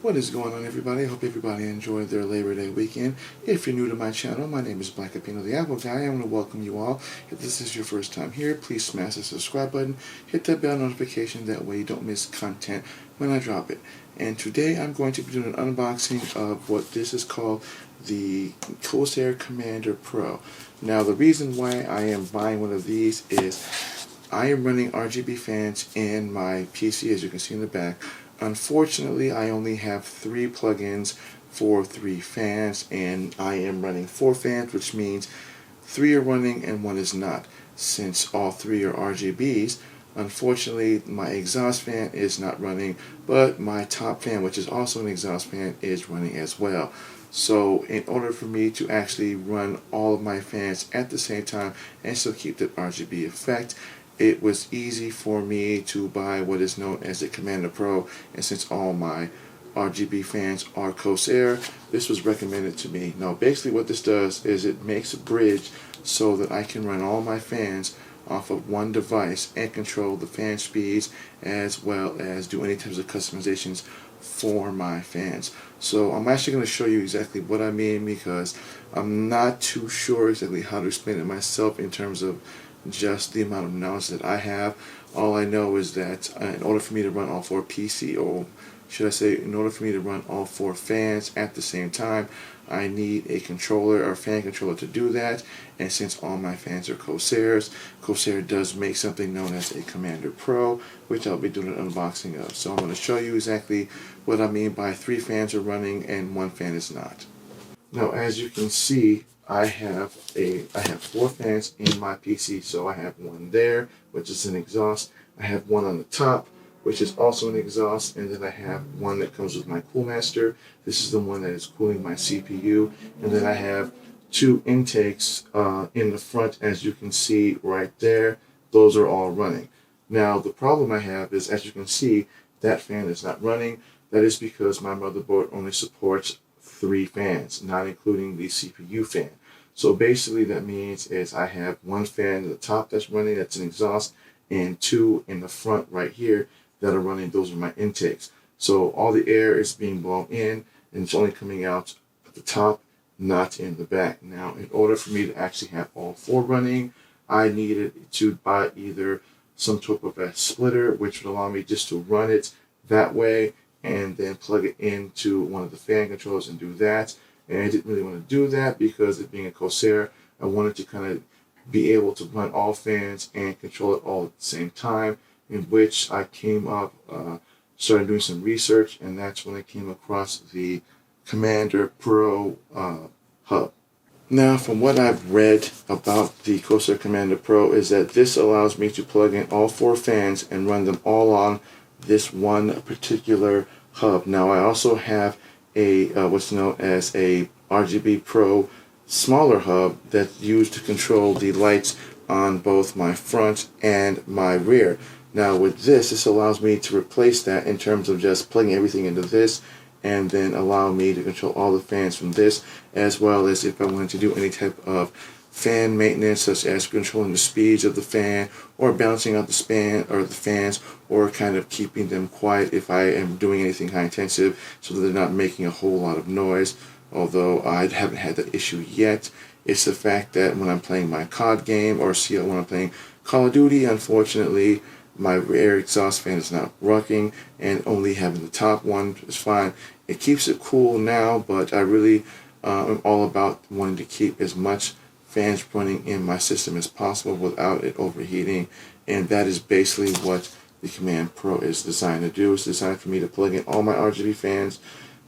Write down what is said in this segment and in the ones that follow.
What is going on, everybody? I hope everybody enjoyed their Labor Day weekend. If you're new to my channel, my name is Black Apino the Apple Guy. I want to welcome you all. If this is your first time here, please smash the subscribe button, hit that bell notification, that way you don't miss content when I drop it. And today I'm going to be doing an unboxing of what this is called the Corsair Commander Pro. Now, the reason why I am buying one of these is I am running RGB fans in my PC, as you can see in the back. Unfortunately, I only have 3 plugins for 3 fans, and I am running 4 fans, which means 3 are running and 1 is not. Since all 3 are RGBs, unfortunately my exhaust fan is not running, but my top fan, which is also an exhaust fan, is running as well. So in order for me to actually run all of my fans at the same time and still keep the RGB effect, it was easy for me to buy what is known as the Commander Pro, and since all my RGB fans are Corsair, this was recommended to me. Now basically what this does is it makes a bridge so that I can run all my fans off of one device and control the fan speeds as well as do any types of customizations for my fans. So I'm actually going to show you exactly what I mean, because I'm not too sure exactly how to explain it myself in terms of just the amount of knowledge that I have. All I know is that in order for me to run all 4 PC, or should I say in order for me to run all 4 fans at the same time, I need a controller or fan controller to do that. And since all my fans are Corsairs, Corsair does make something known as a Commander Pro, which I'll be doing an unboxing of. So I'm going to show you exactly what I mean by 3 fans are running and 1 fan is not. Now, as you can see, I have 4 fans in my PC. So I have 1 there, which is an exhaust. I have 1 on the top, which is also an exhaust, and then I have 1 that comes with my Coolmaster. This is the one that is cooling my CPU, and then I have 2 intakes in the front, as you can see right there. Those are all running. Now the problem I have is, as you can see, that fan is not running. That is because my motherboard only supports 3 fans, not including the CPU fan. So basically that means is I have 1 fan at the top that's running, that's an exhaust, and 2 in the front right here that are running. Those are my intakes. So all the air is being blown in and it's only coming out at the top, not in the back. Now, in order for me to actually have all 4 running, I needed to buy either some type of a splitter, which would allow me just to run it that way and then plug it into one of the fan controllers and do that. And I didn't really want to do that because, it being a Corsair, I wanted to kind of be able to run all fans and control it all at the same time, in which I came up, started doing some research, and that's when I came across the Commander Pro hub. Now, from what I've read about the Corsair Commander Pro is that this allows me to plug in all 4 fans and run them all on this one particular hub. Now, I also have a what's known as a RGB Pro smaller hub that's used to control the lights on both my front and my rear. Now with this allows me to replace that in terms of just plugging everything into this, and then allow me to control all the fans from this, as well as if I wanted to do any type of fan maintenance, such as controlling the speeds of the fan or balancing out the span or the fans, or kind of keeping them quiet if I am doing anything high intensive so that they're not making a whole lot of noise. Although I haven't had that issue yet. It's the fact that when I'm playing my COD game, or when I'm playing Call of Duty, unfortunately my rear exhaust fan is not working, and only having the top one is fine. It keeps it cool now, but I really am all about wanting to keep as much fans running in my system as possible without it overheating, and that is basically what the Command Pro is designed to do. It's designed for me to plug in all my RGB fans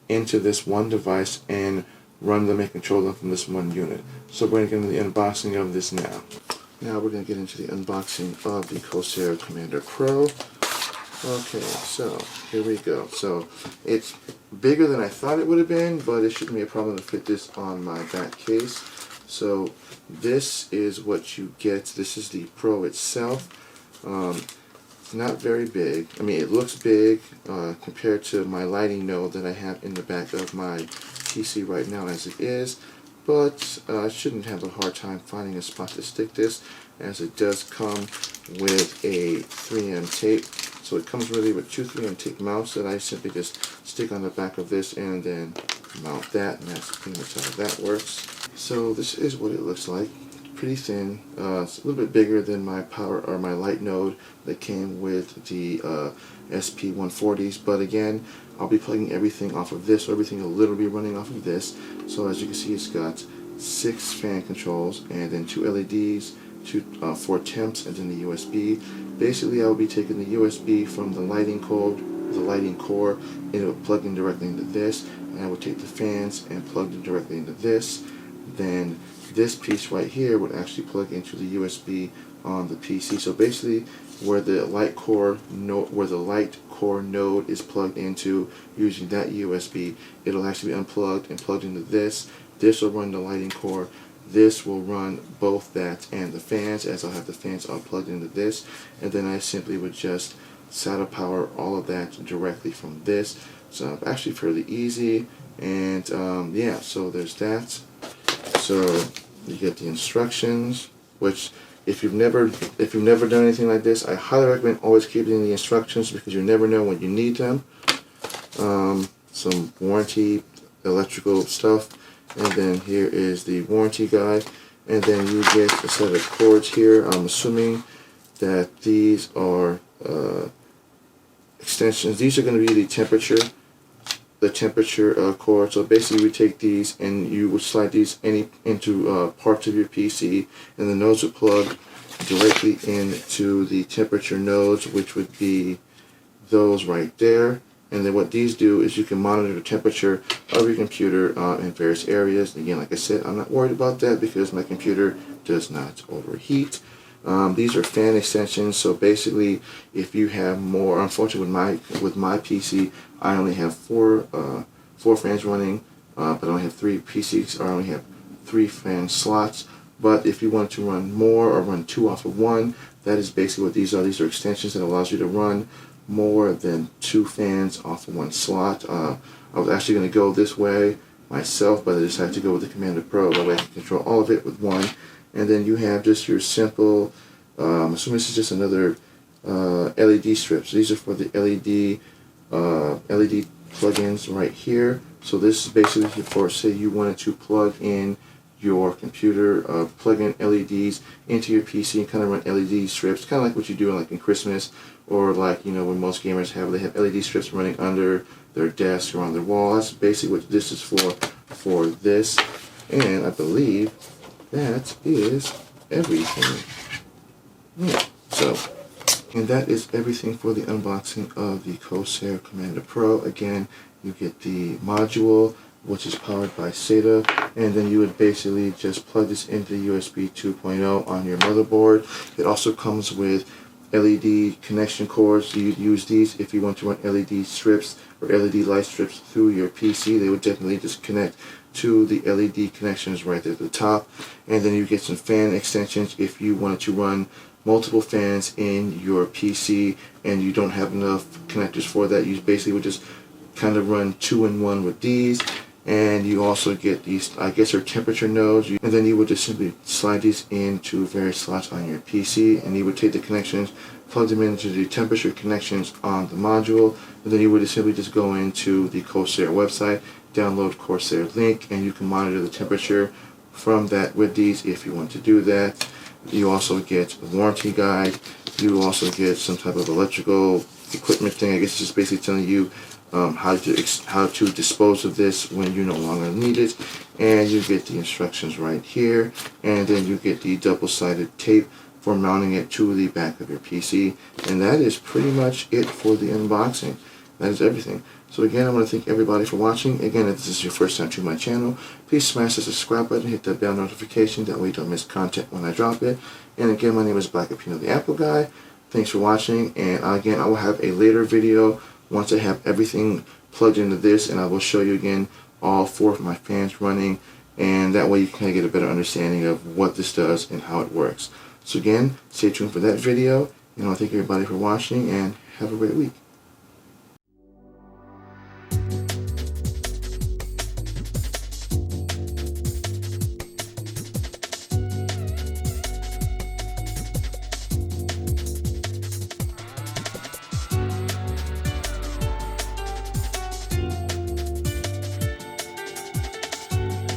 into this one device and run them and control them from this one unit. So we're going to get into the unboxing of this now. Now we're going to get into the unboxing of the Corsair Commander Pro. Okay, so here we go. So it's bigger than I thought it would have been, but it shouldn't be a problem to fit this on my back case. So this is what you get. This is the Pro itself. It's not very big. I mean, it looks big compared to my lighting node that I have in the back of my PC right now as it is, but I shouldn't have a hard time finding a spot to stick this, as it does come with a 3M tape So it comes really with two 3-and-take mounts that I simply just stick on the back of this and then mount that, and that's pretty much how that works. So this is what it looks like. Pretty thin. It's a little bit bigger than my power or my light node that came with the SP140s, but again, I'll be plugging everything off of this, so everything will literally be running off of this. So as you can see, it's got 6 fan controls and then 2 LEDs, 4 temps, and then the USB. Basically, I will be taking the USB from the lighting core, and it will plug in directly into this, and I will take the fans and plug them directly into this. Then this piece right here would actually plug into the USB on the PC. So basically, where the light core node is plugged into using that USB, it'll actually be unplugged and plugged into this. This will run the lighting core. This will run both that and the fans, as I'll have the fans all plugged into this, and then I simply would just SATA power all of that directly from this. So actually fairly easy, and yeah, so there's that. So you get the instructions, which if you've never done anything like this, I highly recommend always keeping the instructions because you never know when you need them. Some warranty, electrical stuff, and then here is the warranty guide, and then you get a set of cords here. I'm assuming that these are extensions. These are going to be the temperature cord. So basically we take these and you would slide these into parts of your PC, and the nodes would plug directly into the temperature nodes, which would be those right there. And then what these do is you can monitor the temperature of your computer in various areas. Again, like I said, I'm not worried about that because my computer does not overheat. These are fan extensions, so basically if you have more, unfortunately with my PC, I only have four fans running, but I only have 3 PCs, or I only have 3 fan slots. But if you want to run more or run 2 off of 1, that is basically what these are. These are extensions that allows you to run more than 2 fans off of 1 slot. I was actually going to go this way myself, but I decided to go with the Commander Pro. That way I can control all of it with one. And then you have just your simple, I'm assuming this is just another LED strips. These are for the LED plugins right here. So this is basically for, say you wanted to plug in your computer, plug in LEDs into your PC and kind of run LED strips, kind of like what you do like in Christmas, or like, you know, when most gamers have, they have LED strips running under their desk or on their wall. That's basically what this is for this. And I believe that is everything. Yeah, so, and that is everything for the unboxing of the Corsair Commander Pro. Again, you get the module, which is powered by SATA, and then you would basically just plug this into USB 2.0 on your motherboard. It also comes with LED connection cords. You'd use these if you want to run LED strips or LED light strips through your PC. They would definitely just connect to the LED connections right there at the top. And then you get some fan extensions if you wanted to run multiple fans in your PC and you don't have enough connectors for that. You basically would just kind of run 2-in-1 with these. And you also get these, I guess, are temperature nodes. And then you would just simply slide these into various slots on your PC, and you would take the connections, plug them into the temperature connections on the module, and then you would simply just go into the Corsair website, download Corsair link, and you can monitor the temperature from that with these if you want to do that. You also get a warranty guide. You also get some type of electrical equipment thing. I guess it's just basically telling you how to dispose of this when you no longer need it, and you get the instructions right here, and then you get the double-sided tape for mounting it to the back of your PC, and that is pretty much it for the unboxing. That is everything. So again, I want to thank everybody for watching. Again, if this is your first time to my channel, please smash the subscribe button, hit that bell notification, that way you don't miss content when I drop it. And again, my name is Black Apino the Apple Guy. Thanks for watching, and again, I will have a later video once I have everything plugged into this, and I will show you again all 4 of my fans running, and that way you can get a better understanding of what this does and how it works. So again, stay tuned for that video, and I want to thank everybody for watching, and have a great week.